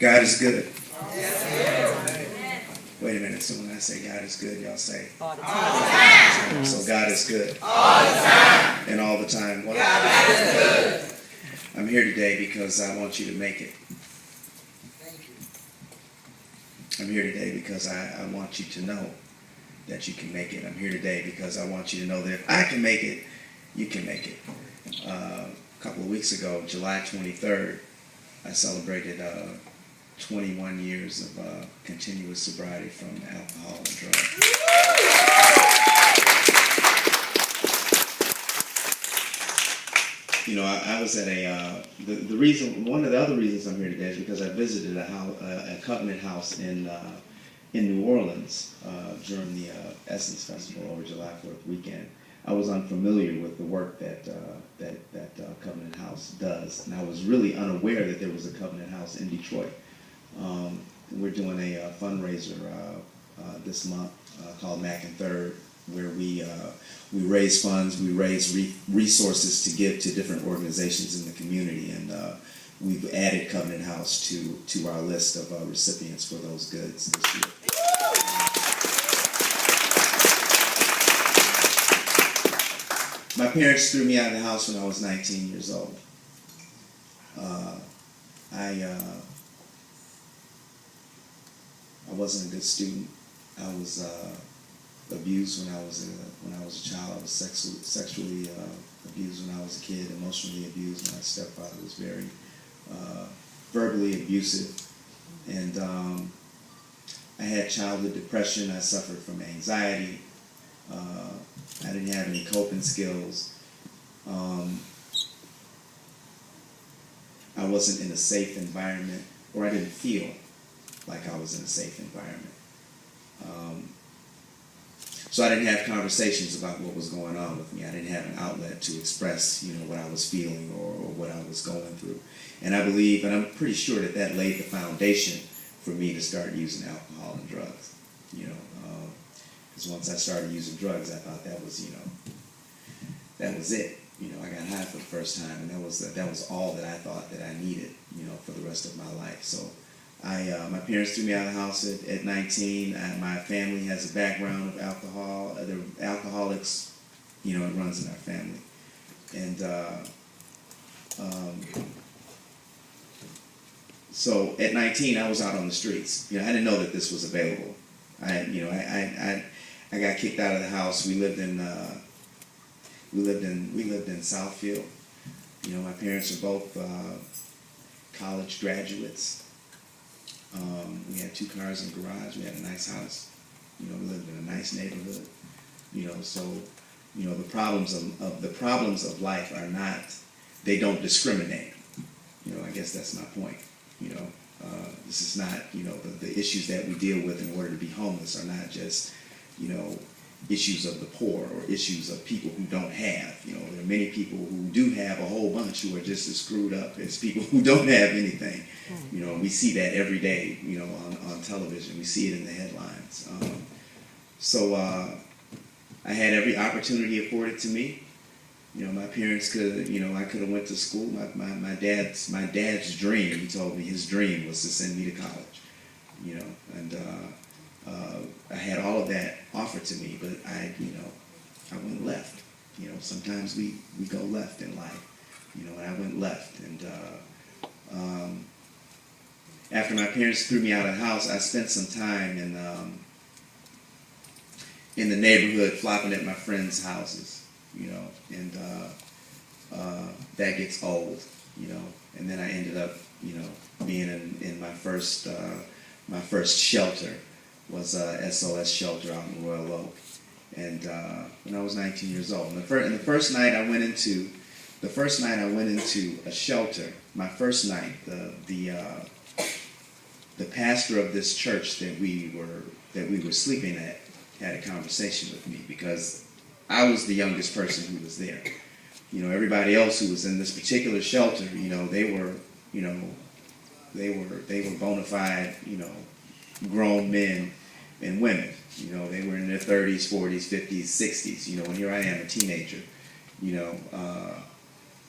God is good. Wait a minute, so when I say God is good, y'all say all the time. So God is good. All the time. And all the time. What? God is good. I'm here today because I want you to make it. Thank you. I'm here today because I want you to know that you can make it. I'm here today because I want you to know that if I can make it, you can make it. A couple of weeks ago, July 23rd, I celebrated 21 years of continuous sobriety from alcohol and drugs. You know, I was at one of the other reasons I'm here today is because I visited a Covenant House in New Orleans during the Essence Festival over July 4th weekend. I was unfamiliar with the work that Covenant House does, and I was really unaware that there was a Covenant House in Detroit. We're doing a fundraiser this month called Mac and Third, where we raise funds, we raise resources to give to different organizations in the community, and we've added Covenant House to our list of recipients for those goods this year. My parents threw me out of the house when I was 19 years old. I wasn't a good student. I was abused when I was a child. I was sexually abused when I was a kid. Emotionally abused. My stepfather was very verbally abusive, and I had childhood depression. I suffered from anxiety. I didn't have any coping skills. I wasn't in a safe environment, or I didn't feel like I was in a safe environment. So I didn't have conversations about what was going on with me. I didn't have an outlet to express, what I was feeling or what I was going through. And I believe, and I'm pretty sure that laid the foundation for me to start using alcohol and drugs. Because once I started using drugs, I thought that was it. I got high for the first time, and that was all that I thought that I needed, for the rest of my life. So my parents threw me out of the house at 19. My family has a background of alcohol. They're alcoholics, it runs in our family. And so at 19, I was out on the streets. I didn't know that this was available. I got kicked out of the house. We lived in Southfield. My parents are both college graduates. We had 2 cars in the garage. We had a nice house. We lived in a nice neighborhood. So the problems of life are not. They don't discriminate. I guess that's my point. This is not. The issues that we deal with in order to be homeless are not just. Issues of the poor or issues of people who don't have. There are many people who do have a whole bunch who are just as screwed up as people who don't have anything. We see that every day, on television. We see it in the headlines. So I had every opportunity afforded to me. My parents could, I could have went to school. My dad's dream, he told me his dream was to send me to college. And I had all of that offered to me, but I went left. Sometimes we go left in life. And I went left. And after my parents threw me out of the house, I spent some time in the neighborhood flopping at my friends' houses. And that gets old. And then I ended up, being in my first shelter. Was a SOS shelter out in Royal Oak, and when I was 19 years old. And the first night I went into a shelter. My first night, the pastor of this church that we were sleeping at had a conversation with me because I was the youngest person who was there. Everybody else who was in this particular shelter, they were bona fide, grown men and women. They were in their 30s, 40s, 50s, 60s. And here I am, a teenager,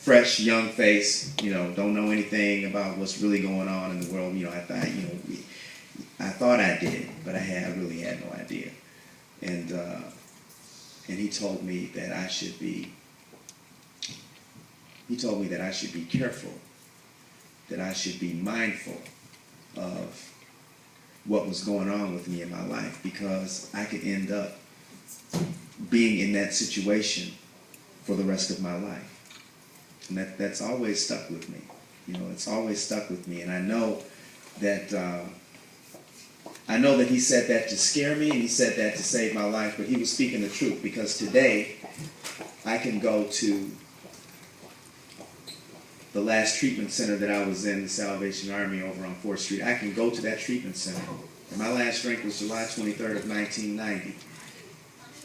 fresh, young face, don't know anything about what's really going on in the world. I thought I did, but I really had no idea. And he told me that I should be careful, that I should be mindful of what was going on with me in my life, because I could end up being in that situation for the rest of my life. And that's always stuck with me. It's always stuck with me. And I know that he said that to scare me, and he said that to save my life, but he was speaking the truth, because today I can go to the last treatment center that I was in, the Salvation Army over on 4th Street. I can go to that treatment center. And my last drink was July 23rd of 1990.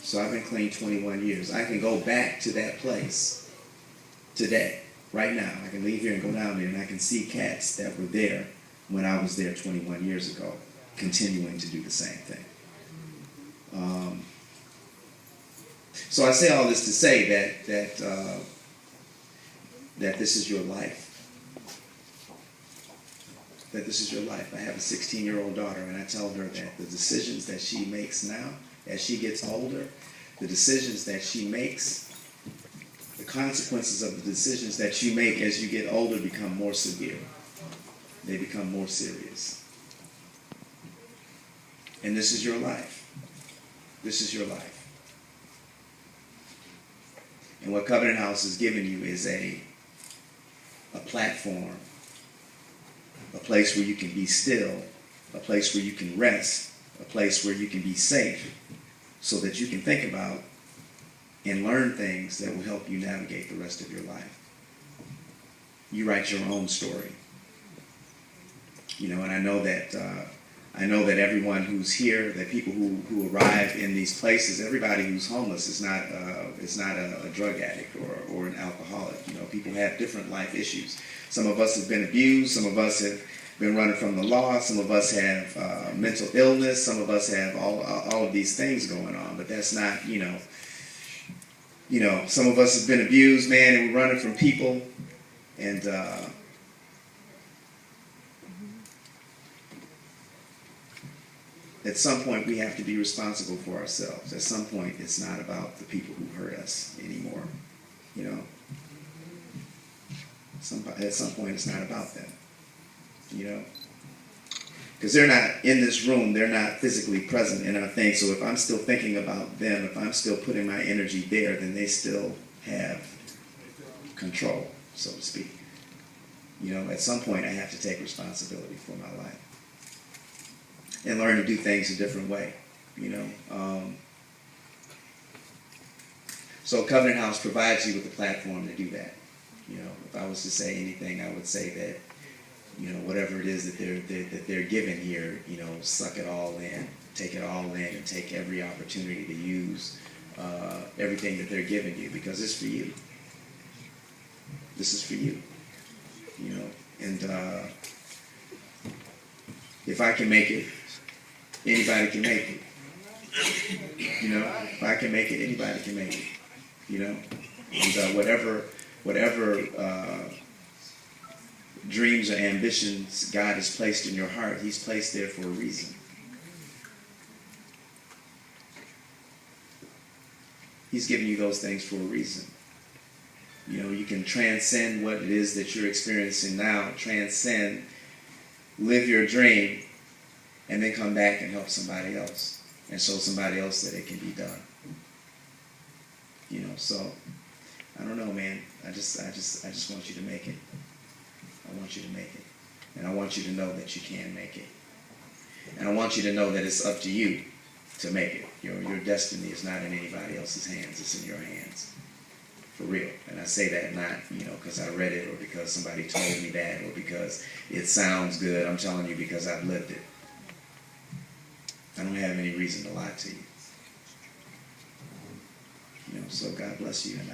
So I've been clean 21 years. I can go back to that place today, right now. I can leave here and go down there, and I can see cats that were there when I was there 21 years ago, continuing to do the same thing. So I say all this to say that this is your life. That this is your life. I have a 16-year-old daughter, and I tell her that the decisions that she makes now, as she gets older, the decisions that she makes, the consequences of the decisions that you make as you get older become more severe. They become more serious. And this is your life. This is your life. And what Covenant House has given you is a platform, a place where you can be still, a place where you can rest, a place where you can be safe, so that you can think about and learn things that will help you navigate the rest of your life. You write your own story. And I know that everyone who's here, that people who arrive in these places, everybody who's homeless is not a drug addict or an alcoholic. People have different life issues. Some of us have been abused. Some of us have been running from the law. Some of us have mental illness. Some of us have all of these things going on. But that's not, some of us have been abused, man, and we're running from people. And at some point, we have to be responsible for ourselves. At some point, it's not about the people who hurt us anymore. At some point, it's not about them. Because they're not in this room, they're not physically present in our thing. So if I'm still thinking about them, if I'm still putting my energy there, then they still have control, so to speak. At some point, I have to take responsibility for my life and learn to do things a different way. So Covenant House provides you with a platform to do that. If I was to say anything, I would say that, whatever it is that they're given here, suck it all in, take it all in, and take every opportunity to use everything that they're giving you, because it's for you. This is for you. And if I can make it, anybody can make it. If I can make it, anybody can make it. And whatever dreams or ambitions God has placed in your heart, He's placed there for a reason. He's given you those things for a reason. You can transcend what it is that you're experiencing now, live your dream, and then come back and help somebody else, and show somebody else that it can be done. So I don't know, man. I just want you to make it. I want you to make it. And I want you to know that you can make it. And I want you to know that it's up to you to make it. Your destiny is not in anybody else's hands. It's in your hands. For real. And I say that not, because I read it, or because somebody told me that, or because it sounds good. I'm telling you because I've lived it. I don't have any reason to lie to you. So God bless you, and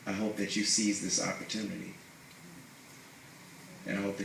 I hope that you seize this opportunity. And I hope that